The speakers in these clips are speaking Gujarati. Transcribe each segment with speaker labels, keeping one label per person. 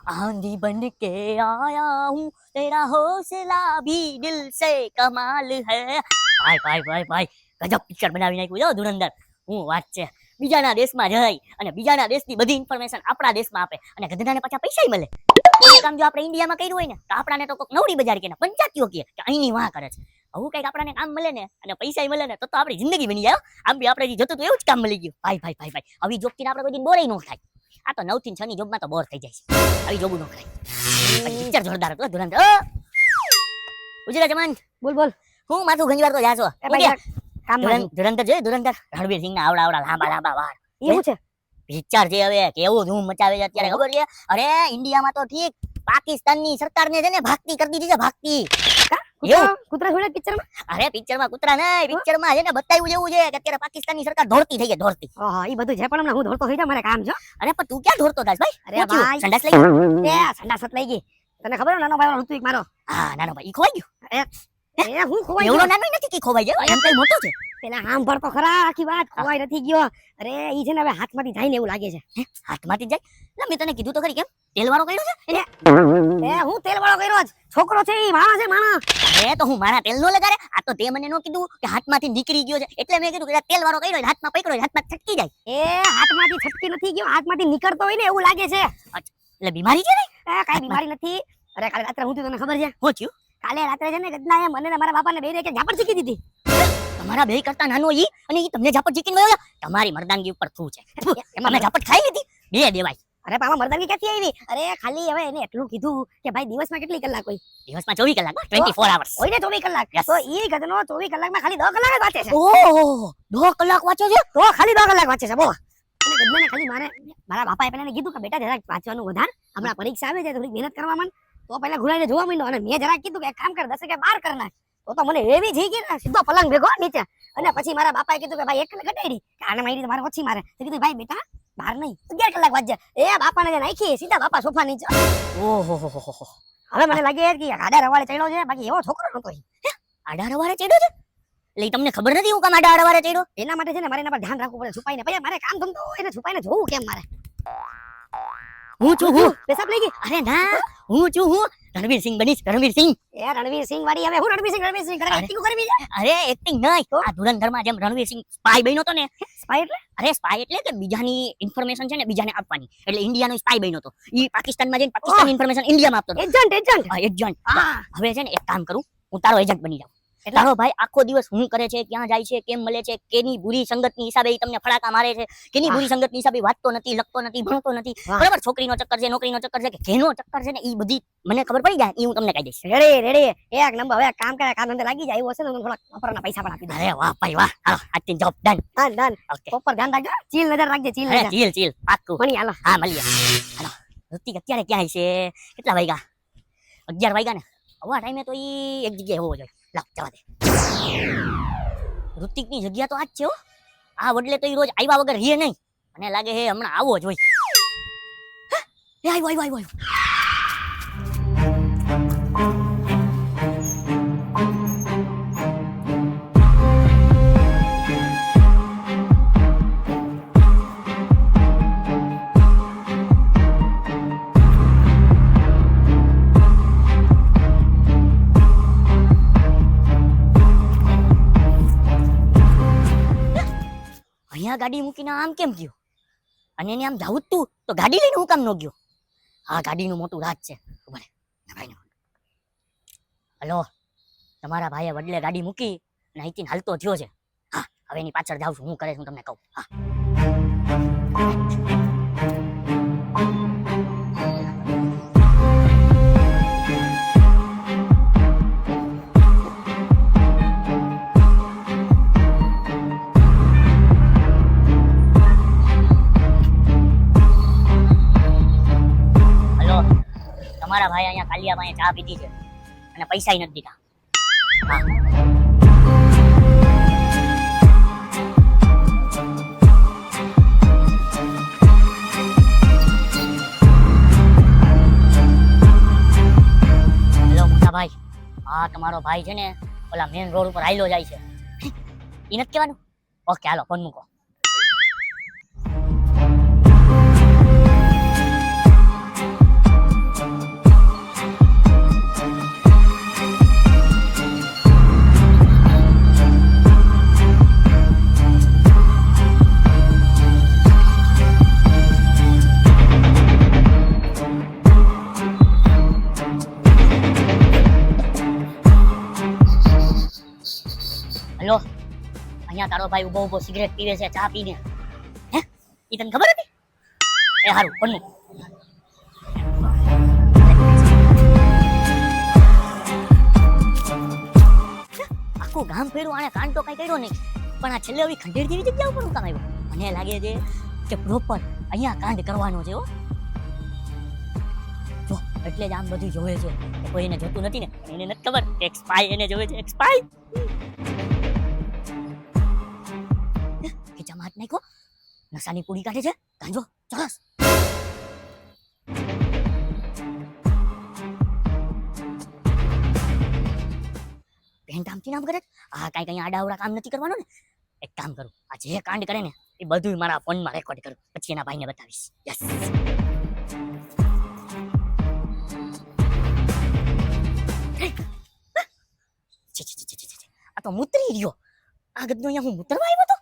Speaker 1: आंधी बन के आया हूँ तेरा हौसला भी दिल से कमाल है ભાઈ ભાઈ ભાઈ ભાઈ ગજબ પિક્ચર બનાવી નાખ્યું જો ધુરંધર હું વાત છે બીજાના દેશમાં જઈ અને બીજાના દેશની બધી ઇન્ફોર્મેશન આપણા દેશમાં આપે અને ગધેડાને પાછા પૈસાય મળે એ કામ જો આપણે ઇન્ડિયામાં કર્યું હોય ને તો આપણાને તો કોક નવડી બજાર કે પંચાયતીઓ કે અહીંની વાહ કરે છે આવું કંઈક આપણાને કામ મળે ને અને પૈસાય મળે ને તો આપણી જિંદગી બની જાય આમ બી આપણે જે જતું હતું એવું જ કામ મળી ગયું ભાઈ ભાઈ ભાઈ ભાઈ આવી જોબથી આપણે કોઈ દિન બોરે ન થાય આ તો 9 થી 6 ની જોબમાં તો બોર થઈ જાય છે આવી જોબ ન કરાય પિક્ચર જોરદાર હતું ધુરંધર ઉજરા જમાન
Speaker 2: બોલ બોલ
Speaker 1: હું માથું ઘણીવાર તો જાશો
Speaker 2: કામ
Speaker 1: ધુરંધર જોઈ ધુરંધર રણવીર સિંહ ના આવડા લાંબા લાંબા વાળ
Speaker 2: એવું છે
Speaker 1: પિક્ચર છે હવે કેવું ધૂમ મચાવે છે અત્યારે ખબર છે અરે ઇન્ડિયામાં તો ઠીક પાકિસ્તાનની સરકારને છે ને ભાગતી કરી દીધી છે ભાગતી
Speaker 2: કૂતરા છોડે પિક્ચરમાં
Speaker 1: અરે પિક્ચરમાં કૂતરા નહીં પિક્ચરમાં છે ને બતાવ્યું જેવું છે કે અત્યારે પાકિસ્તાનની સરકાર દોડતી થઈ ગઈ દોડતી
Speaker 2: ઓહો ઈ બધું છે પણ હમણાં હું દોડતો થઈ જા મારે કામ છે
Speaker 1: અરે પણ તું ક્યાં દોડતો થાસ ભાઈ
Speaker 2: અરે ભાઈ
Speaker 1: સંડાસ લઈ
Speaker 2: એ સંડાસ લઈ ગઈ તને ખબર નાનો ભાઈ ઋત્વિક મારો
Speaker 1: હા નાનો ભાઈ ઈ ખોવાઈ ગયો
Speaker 2: એ હું ખોવાઈ
Speaker 1: એવડો નાનો નથી કે ખોવાઈ ગયો એમ કઈ મોટો છે
Speaker 2: પેલા આમ ભરતો ખરા આખી વાત ખોવાઈ નથી ગયો અરે ઈ છે ને હવે હાથમાંથી જાય ને એવું લાગે છે
Speaker 1: હાથમાંથી જાય ના મેં તને કીધું તો ખરી કેમ તેલ વાળો કર્યો છે
Speaker 2: એ હું તેલ વાળો કર્યો જ છોકરો છે ઈ માણસ છે માણસ
Speaker 1: અરે તો હું મારા તેલ નો લગાડે આ તો તે મને નો કીધું કે હાથમાંથી નીકળી ગયો છે એટલે મેં કીધું કે તેલ વાળો કર્યો હાથમાં પકડ્યો હાથમાં છટકી જાય
Speaker 2: એ હાથમાંથી છટકી નથી ગયો હાથમાંથી નીકળતો હોય ને એવું લાગે છે
Speaker 1: એટલે બીમારી છે ને
Speaker 2: કાઈ બીમારી નથી અરે કાલે રાત્રે હું તને ખબર છે
Speaker 1: હું થયું
Speaker 2: કાલે રાત્રે છે ને ગદના એ મને ને મારા બાપાને બેને કે ઝાપડ શીખી દીધી
Speaker 1: તમારા બે કરતા નાનો ઈ અને ઈ તમને ઝાપટ જીકીને ગયો તમારી મર્દાનગી ઉપર થૂ છે એમાં મેં ઝાપટ ખાઈ લીધી બે દેવાય
Speaker 2: અરે પાપા મર્દાનગી ક્યાંથી આવી અરે ખાલી હવે એને એટલું કીધું કે ભાઈ દિવસમાં કેટલી કલાક હોય
Speaker 1: દિવસમાં 24 કલાક 24 hours
Speaker 2: હોય ને 24 કલાક તો ઈ ગદનો 24 કલાકમાં ખાલી 10 કલાક જ વાંચે છે
Speaker 1: ઓહો 2 કલાક વાંચે છે
Speaker 2: તો ખાલી 2 કલાક વાંચે છે બોલ અને ગદનાને ખાલી મારા બાપાએ પહેલા કીધું કે બેટા જરાક વાંચવાનું વધાર હમણાં પરીક્ષા આવે છે થોડી મહેનત કરવા માંડ તો પહેલા ઘુરાઈને જોવા માંડ્યો અને મેં જરાક કીધું કે એક કામ કર 10 કે 12 કર નાખ તો મને એવી થઈ ગઈ ને સીધો પલંગ ભેગો નીચે અને પછી મારા બાપાએ કીધું કે ભાઈ એક ઘટાડી કે આને મારી તો મારે ઓછી મારે તો કીધું ભાઈ બેટા 12 નહીં 11 કલાક વાંચજે એ બાપાને જે નાખી સીધા બાપા સોફા નીચે
Speaker 1: ઓહો
Speaker 2: હવે મને લાગે કે આડા રવાડે ચડ્યો છે બાકી એવો છોકરો નતો
Speaker 1: આડા રવાડે ચડ્યો છે એટલે તમને ખબર નથી હું કામ આડા રવાડે ચડ્યો
Speaker 2: એના માટે છે ને મારે એના પર ધ્યાન રાખવું પડે છુપાઈને પછી મારે કામ ધંધો એને છુપાઈને જોવું કેમ મારે
Speaker 1: હું છું હું
Speaker 2: પેશાબ લઈ ગઈ
Speaker 1: અરે ના હું છું હું રણવીર સિંહ બનીશ રણવીર સિંહ
Speaker 2: એ રણવીર સિંહ વાળી હવે હું રણવીર સિંહ એક્ટિંગ કરવી છે
Speaker 1: અરે એક્ટિંગ નહીં આ ધુરંધર માં જેમ રણવીર સિંહ સ્પાય બન્યો તો ને
Speaker 2: સ્પાય એટલે
Speaker 1: અરે સ્પાય એટલે કે બીજાની ઇન્ફોર્મેશન છે ને બીજાને આપવાની એટલે ઇન્ડિયાનો સ્પાય બન્યો તો ઈ પાકિસ્તાનમાં જઈને પાકિસ્તાની ઇન્ફોર્મેશન ઇન્ડિયામાં આપતો એજન્ટ હવે છે ને એક કામ કરું હું તારો એજન્ટ બની જાઉં તારો ભાઈ આખો દિવસ હું કરે છે ક્યાં જાય છે કેમ મળે છે કેની બુરી સંગતની હિસાબે ઈ તમને ફડાકા મારે છે કેની બુરી સંગતની હિસાબે વાંચતો નથી લખતો નથી ભણતો નથી બરાબર છોકરીનો ચક્કર છે નોકરીનો ચક્કર છે કે ઘેનો ચક્કર છે ને ઈ બધી મને ખબર પડી જાય ઈ હું તમને કહી દઈશ
Speaker 2: રેડી એક નંબર હવે કામ કરે કામ ધંધે લાગી જાય એવું હશે ને તો થોડા વાપરના પૈસા પણ આપી દે
Speaker 1: અરે વાહ ભાઈ વાહ હાલો આજથી જોબ ડન
Speaker 2: ઓકે ઉપર ધ્યાન રાખજો ચીલ નજર રાખજે
Speaker 1: ચીલ પાક્કું
Speaker 2: મણી હાલો
Speaker 1: હા મળીએ હાલો ઋતિક અત્યારે ક્યાં છે કેટલા વાગ્યા 11 વાગ્યા ને આવા ટાઈમે તો ઈ એક જગ્યાએ હોવો જોઈએ લાવ જવા દે ઋતિકની જગ્યા તો આજ છે હો આ વડલે તો ઈ રોજ આવ્યા વગર રહે નહીં મને લાગે હે હમણાં આવો જ હોય એ આવ્યો અહીંયા ગાડી મૂકીને આમ કેમ ગયો અને એને આમ જાવું તું તો ગાડી લઈને હું કામ ન ગયો આ ગાડીનું મોટું રાજ છે ખબર હલો તમારા ભાઈએ વડલે ગાડી મૂકી અને અહીંથી હાલતો થયો છે હા હવે એની પાછળ જાઉં છું હું કરે હું તમને કહું હા તમારા ભાઈ અહીંયા કાલિયા ભાઈ ચા પીધી છે અને પૈસાય નથી દીધા હા હેલો મોટા ભાઈ હા તમારો ભાઈ છે ને ઓલા મેન રોડ ઉપર હાઈલો જાય છે ઈ નથી કહેવાનું ઓકે હાલો ફોન મૂકો અહીંયા તારો ભાઈ ઉભો ઉભો સિગરેટ પીવે છે ચા પીને હે ઈ તને ખબર હતી એ હારું કોનું આખું ગામ ફેરું આને કાંડ તો કઈ કર્યો નહીં પણ આ છેલ્લે આવી ખંડેર જેવી જગ્યા ઉપર કામ આવ્યો મને લાગે છે કે પ્રોપર અહીંયા કાંડ કરવાનો છે હો જો એટલે જ આમ બધું જોવે છે કે કોઈ એને જોતું નથી ને એને નથી ખબર એક સ્પાય એને જોવે છે એક સ્પાય કે જમાત નાખો નશાની પૂરી કાઢે છે ગાંજો ચરસ પેન્ટ આમથી નામ કરે આ કાંઈ કઈ આડાવડા કામ નથી કરવાનું ને એક કામ કરું આ જે કાંડ કરે ને એ બધું મારા ફોનમાં રેકોર્ડ કરું પછી એના ભાઈને બતાવીશ યસ આ તો મૂતરી રહ્યો આ ગદનો અહીંયા હું મૂતરવા આવ્યો તો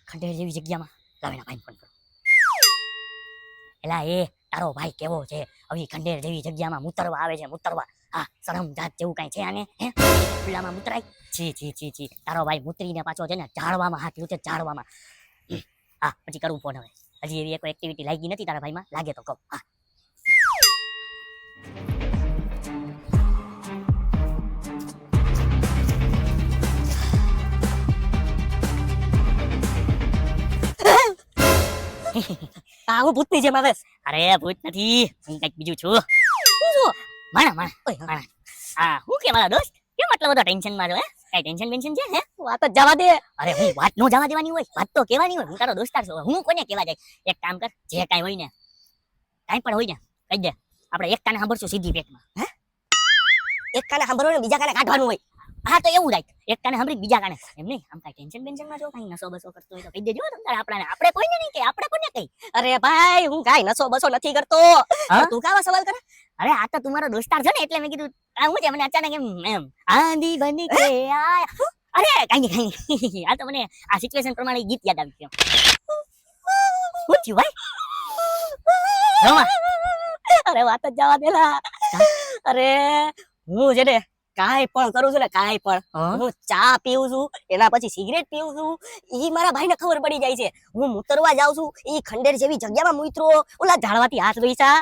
Speaker 1: ખંડેર જેવી જગ્યામાં લાવ એના ભાઈને ફોન કરું એલા એ તારો ભાઈ કેવો છે આવી ખંડેર જેવી જગ્યામાં મૂતરવા આવે છે મૂતરવા હા શરમ જાત જેવું કઈ છે આને હે ખુલ્લામાં મૂતરાય છી છી છી છી તારો ભાઈ મૂતરીને પાછો છે ને ઝાડવામાં હાથ છે ઝાડવામાં હા પછી કરવું ફોન હવે હજી એવી કોઈ એક્ટિવિટી લાગી નથી તારા ભાઈમાં લાગે તો કહો હા
Speaker 2: હું ભૂતની જેમ આવે
Speaker 1: અરે ભૂત નથી હું કઈક બીજું છું માણા માણા ઓય માણા હા હું કે મારા દોસ્ત કેમ આટલો બધો ટેન્શન માં છો હે કઈ ટેન્શન બેન્શન છે હે
Speaker 2: વાત જ જવા દે
Speaker 1: અરે હું વાત નો જવા દેવાની હોય વાત તો કહેવાની હોય હું તારો દોસ્તાર છું હું કોને કહેવા જાય એક કામ કર જે કાંઈ હોય ને કાંઈ પણ હોય ને કહી દે આપણે એક કાને સાંભળશું સીધી પેટમાં હે
Speaker 2: એક કાને સાંભળવું ને બીજા કાને કાઢવાનું હોય
Speaker 1: હા તો એવું રાખ એક કાને સાંભળી બીજા કાને એમ નહીં આમ કાંઈ ટેન્શન બેન્શન માં જો કાંઈ નસો બસો કરતો હોય તો કહી દેજો તમ તારે આપણે કોઈને નહીં કે આપણે કોને કઈ
Speaker 2: અરે ભાઈ હું કાઈ નસો બસો નથી કરતો તું કાવા સવાલ કરે
Speaker 1: અરે આ તો તમારો દોસ્તાર છે ને એટલે મેં કીધું આ હું છે મને અચાનક એમ આંધી બની કે આયા અરે કાંઈ નહીં આ તો મને આ સિચ્યુએશન પ્રમાણે ગીત યાદ આવી ગયું શું થયું ભાઈ રમા
Speaker 2: અરે વાત જ જવા દેલા અરે હું છે ને કાઈ પણ કરું છું ને કાઈ પણ હું ચા પીઉં છું એના પછી સિગરેટ પીઉં છું ઈ મારા ભાઈને ખબર પડી જાય છે હું મૂતરવા જાઉં છું ઈ ખંડેર જેવી જગ્યામાં મૂતરો ઓલા ઝાડવાથી હાથ ધોઈસા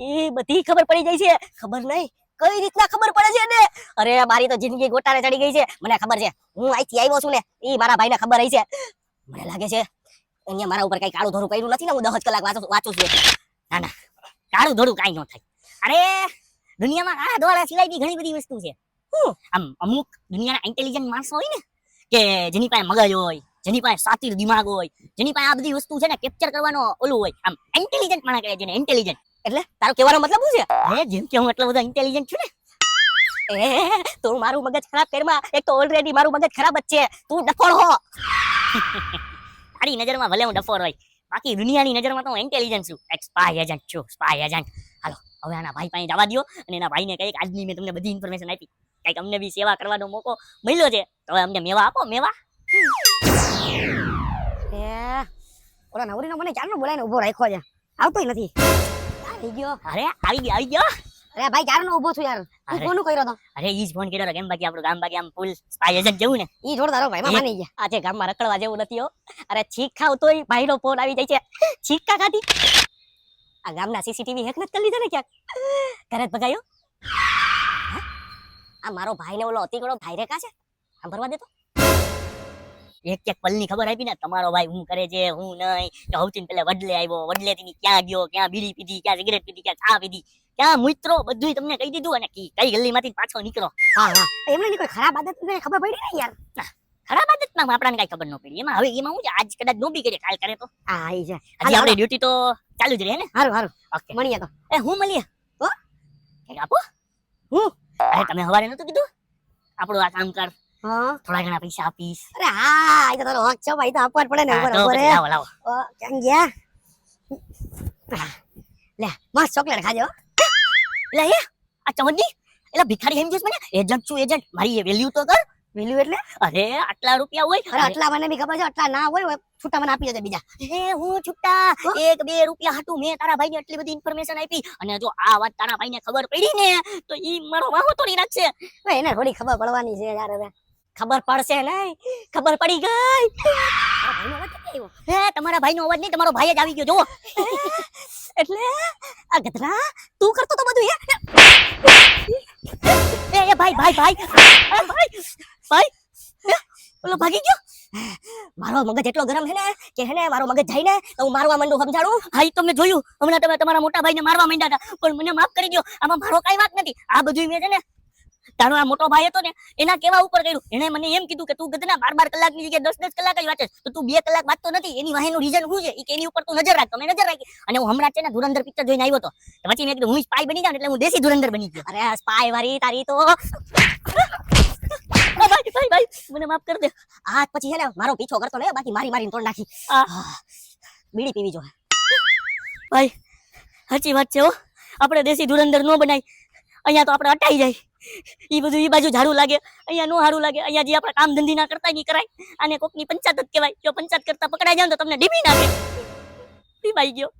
Speaker 2: ઈ બધી ખબર પડી જાય છે ખબર નહીં કઈ રીતના ખબર પડે છે ને અરે મારી તો જિંદગી ગોટાળે ચડી ગઈ છે મને ખબર છે હું અહીંથી આવ્યો છું ને ઈ મારા ભાઈને ખબર રહી છે મને લાગે છે અહીંયા મારા ઉપર કઈ કાળું ધોરું કર્યું નથી ને હું 10 કલાક વાંચું છું એટલે
Speaker 1: ના ના કાળું ધોળું કાંઈ ન થાય અરે દુનિયામાં આ ધોળા સિવાય બી ઘણી બધી વસ્તુ છે આમ અમુક દુનિયાના ઇન્ટેલિજન્ટ માણસો હોય ને કે જેની પાસે મગજ હોય જેની પાસે સાતીર દિમાગ હોય જેની પાસે આ બધી વસ્તુ છે ને કેપ્ચર કરવાનો ઓલું હોય આમ ઇન્ટેલિજન્ટ માણસ કહે છે ને ઇન્ટેલિજન્ટ
Speaker 2: એટલે તારો કહેવાનો મતલબ શું છે
Speaker 1: હે જેમ કે હું એટલો બધો ઇન્ટેલિજન્ટ છું ને
Speaker 2: તું મારું મગજ ખરાબ કરમાં એક તો ઓલરેડી મારું મગજ ખરાબ જ છે તું ડફોળ હો
Speaker 1: તારી નજરમાં ભલે હું ડફોર હોય બાકી દુનિયાની નજરમાં તો હું ઇન્ટેલિજન્ટ છું એક સ્પાય એજન્ટ છું સ્પાય એજન્ટ હાલો હવે આના ભાઈ પાસે જવા દો અને એના ભાઈને કઈક આજની મેં તમને બધી ઇન્ફોર્મેશન આપી કઈક અમને બી સેવા કરવાનો મોકો મળ્યો છે તો હવે અમને મેવા આપો મેવા
Speaker 2: ઓલા નવરીનો મને ચારનો બોલાઈને ઉભો રાખ્યો છે આવતોય નથી આવી ગયો
Speaker 1: અરે આવી ગયો
Speaker 2: અરે ભાઈ ચારનો ઉભો છું યાર તું કોનું કર્યો તો
Speaker 1: અરે ઈ જ ફોન કર્યો કેમ બાકી આપણું ગામ બાકી આમ ફૂલ સ્પાય એજન્ટ જેવું ને
Speaker 2: ઈ જોરદાર ભાઈ માની ગયા આજે ગામમાં રખડવા જેવું નથી હો અરે છીક ખાવ તોય ભાઈનો ફોન આવી જાય છે છીકા ખાધી આ ગામના સીસીટીવી હેક નથી કરી લીધા ને ક્યાંક ઘરે જ ભગાયો આ મારો ભાઈને ઓલો અતિકડો ભાઈ રેખા છે સાંભળવા દે તો
Speaker 1: એક એક પલની ખબર આપી ને તમારો ભાઈ હું કરે છે હું નહીં તો સૌથી પહેલા વડલે આવ્યો વડલેથી ક્યાં ગયો ક્યાં બીડી પીધી ક્યાં સિગરેટ પીધી ક્યાં ચા પીધી ક્યાં મિત્રો બધું તમને કહી દીધું અને કઈ ગલીમાંથી પાછો નીકળો
Speaker 2: હા હા એમને ની કોઈ ખરાબ આદત ને ખબર પડી ને યાર
Speaker 1: ખરાબ આદતમાં આપણને કઈ ખબર ન પડી એમાં હવે એમાં હું છે આજ કદાચ નો બી કરે કાલ કરે તો
Speaker 2: હા ઈ છે
Speaker 1: હજી આપણે ડ્યુટી તો ચાલુ જ રહે ને
Speaker 2: હારું હારું
Speaker 1: ઓકે
Speaker 2: મળીએ તો
Speaker 1: હું મળીએ
Speaker 2: તો
Speaker 1: કઈક આપો
Speaker 2: હું
Speaker 1: અરે તમે હવારે નતું કીધું આપણું આ કામ કર
Speaker 2: હા
Speaker 1: થોડા ઘણા પૈસા આપીશ
Speaker 2: અરે હા ઈ તો તારો હક છે ભાઈ તો આપવા જ પડે ને બરાબર
Speaker 1: લાવો લાવો
Speaker 2: ક્યાં ગયા લે મસ્ત ચોકલેટ ખાજો
Speaker 1: લે આ ચમનજી એલા ભિખારી એમ મને એજન્ટ છું એજન્ટ મારી વેલ્યુ તો કર
Speaker 2: વેલ્યુ એટલે
Speaker 1: અરે આટલા રૂપિયા હોય
Speaker 2: અરે આટલા મને બી ખબર છે આટલા ના હોય છૂટા મને આપી દે બીજા
Speaker 1: હું છૂટા 1-2 રૂપિયા હાટું મેં તારા ભાઈને એટલી બધી ઇન્ફોર્મેશન આપી અને જો આ વાત તારા ભાઈને ખબર પડી ને તો ઈ મારો વાહો તોડી નાખશે
Speaker 2: એને થોડી ખબર પડવાની છે યાર હવે
Speaker 1: ખબર પડશે નહીં, ખબર પડી ગઈ.
Speaker 2: મારા ભાઈનો અવાજ ક્યાંથી આવ્યો?
Speaker 1: હે તમારા ભાઈનો અવાજ નહીં, તમારો ભાઈ જ આવી ગયો. જુઓ. એટલે આ ગધરા તું કરતો તો બધું. એ ભાઈ ભાઈ ભાઈ ભાઈ ભાઈ ઓલો ભાગી ગયો.
Speaker 2: મારો મગજ એટલો ગરમ છે ને કે હે ને મારો મગજ જાય ને તો હું મારવા માંડું, સમજાણું?
Speaker 1: હા ઈ તો મેં જોયું. હમણાં તમે તમારા મોટા ભાઈને મારવા માંડ્યા હતા, પણ મને માફ કરી દો. આમાં મારો કાંઈ વાંક નથી. આ બધું મેં છે ને તારો આ મોટો ભાઈ હતો ને એના કેવા ઉપર કર્યું. એને મને એમ કીધું કે તું ગધના 12 કલાકની જગ્યાએ 10 કલાક જ વાંચે તો તું 2 કલાક વાંચતો નથી. એની વાહેનું રીઝન શું છે? ઈ કે એની ઉપર તું નજર રાખ. તો મેં નજર રાખી અને હું હમણાં છે ને ધુરંધર પિક્ચર જોઈને આવ્યો તો પછી મેં કીધું હું સ્પાય બની જાઉં એટલે હું દેશી ધુરંધર બની ગયો.
Speaker 2: અરે આ સ્પાય વાળી તારી તો
Speaker 1: ભાઈ ભાઈ ભાઈ મને માફ કરી દે.
Speaker 2: આજ પછી છે ને મારો પીછો કરતો ને, બાકી મારી મારીને તોડ નાખી. બીડી પીવી જો.
Speaker 1: ભાઈ સાચી વાત છે હો. આપણે દેશી ધુરંધર નો બનાય. અહીંયા તો આપણે અટાઈ જાય. ઈ બધું ઈ બાજુ ઝાડું લાગે, અહીંયા નો હારું લાગે. અહીંયા જે આપણે કામ ધંધી ના કરતા નહીં કરાય. આને કોકની પંચાયત જ કહેવાય. જો પંચાયત કરતા પકડાઈ જાવ તો તમને ડીબી નાખે. પીવાઈ ગયો.